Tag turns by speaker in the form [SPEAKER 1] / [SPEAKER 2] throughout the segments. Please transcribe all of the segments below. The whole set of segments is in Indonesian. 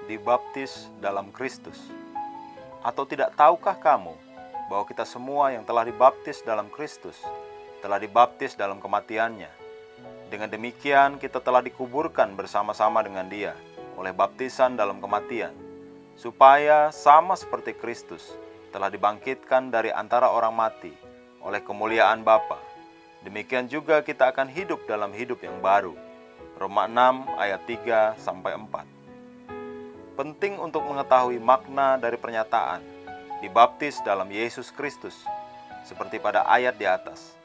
[SPEAKER 1] dibaptis dalam Kristus. Atau tidak tahukah kamu bahwa kita semua yang telah dibaptis dalam Kristus telah dibaptis dalam kematiannya? Dengan demikian kita telah dikuburkan bersama-sama dengan Dia oleh baptisan dalam kematian, supaya sama seperti Kristus telah dibangkitkan dari antara orang mati oleh kemuliaan Bapa, demikian juga kita akan hidup dalam hidup yang baru. Roma 6 ayat 3-4. Penting untuk mengetahui makna dari pernyataan dibaptis dalam Yesus Kristus, seperti pada ayat di atas.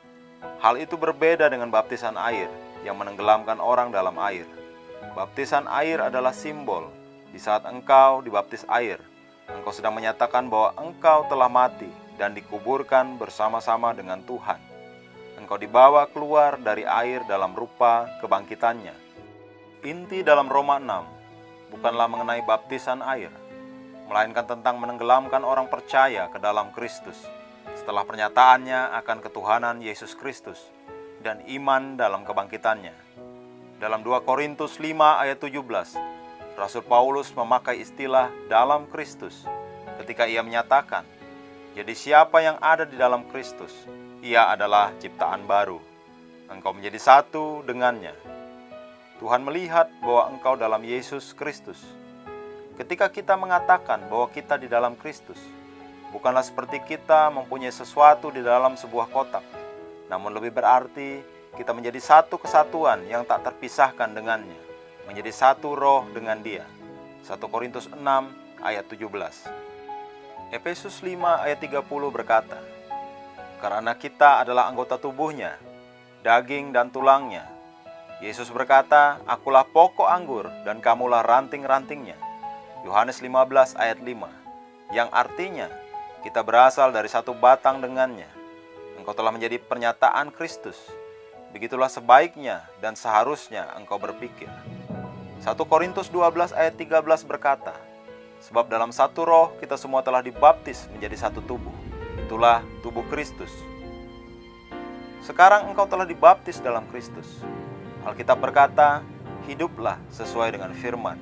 [SPEAKER 1] Hal itu berbeda dengan baptisan air yang menenggelamkan orang dalam air. Baptisan air adalah simbol. Di saat engkau dibaptis air, engkau sedang menyatakan bahwa engkau telah mati dan dikuburkan bersama-sama dengan Tuhan. Engkau dibawa keluar dari air dalam rupa kebangkitannya. Inti dalam Roma 6 bukanlah mengenai baptisan air, melainkan tentang menenggelamkan orang percaya ke dalam Kristus setelah pernyataannya akan ketuhanan Yesus Kristus dan iman dalam kebangkitannya. Dalam 2 Korintus 5 ayat 17, Rasul Paulus memakai istilah dalam Kristus ketika ia menyatakan, jadi siapa yang ada di dalam Kristus, ia adalah ciptaan baru. Engkau menjadi satu dengannya. Tuhan melihat bahwa engkau dalam Yesus Kristus. Ketika kita mengatakan bahwa kita di dalam Kristus, bukanlah seperti kita mempunyai sesuatu di dalam sebuah kotak, namun lebih berarti kita menjadi satu kesatuan yang tak terpisahkan dengannya, menjadi satu roh dengan Dia. 1 Korintus 6 ayat 17. Efesus 5 ayat 30 berkata, karena kita adalah anggota tubuhnya, daging dan tulangnya. Yesus berkata, akulah pokok anggur dan kamulah ranting-rantingnya. Yohanes 15 ayat 5, yang artinya kita berasal dari satu batang dengannya. Engkau telah menjadi pernyataan Kristus. Begitulah sebaiknya dan seharusnya engkau berpikir. 1 Korintus 12 ayat 13 berkata, sebab dalam satu roh kita semua telah dibaptis menjadi satu tubuh. Itulah tubuh Kristus. Sekarang engkau telah dibaptis dalam Kristus. Alkitab berkata, hiduplah sesuai dengan firman.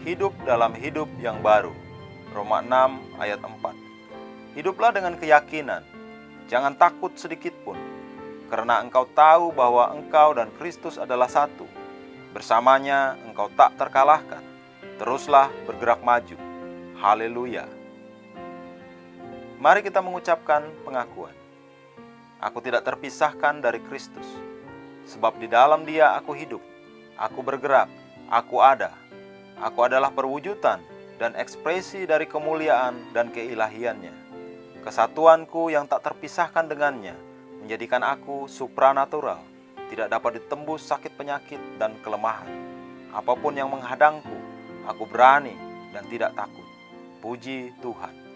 [SPEAKER 1] Hidup dalam hidup yang baru. Roma 6 ayat 4. Hiduplah dengan keyakinan. Jangan takut sedikit pun. Karena engkau tahu bahwa engkau dan Kristus adalah satu. Bersamanya engkau tak terkalahkan. Teruslah bergerak maju. Haleluya. Mari kita mengucapkan pengakuan. Aku tidak terpisahkan dari Kristus. Sebab di dalam Dia aku hidup, aku bergerak, aku ada. Aku adalah perwujudan dan ekspresi dari kemuliaan dan keilahiannya. Kesatuanku yang tak terpisahkan dengannya menjadikan aku supranatural, tidak dapat ditembus sakit penyakit dan kelemahan. Apapun yang menghadangku, aku berani dan tidak takut. Puji Tuhan.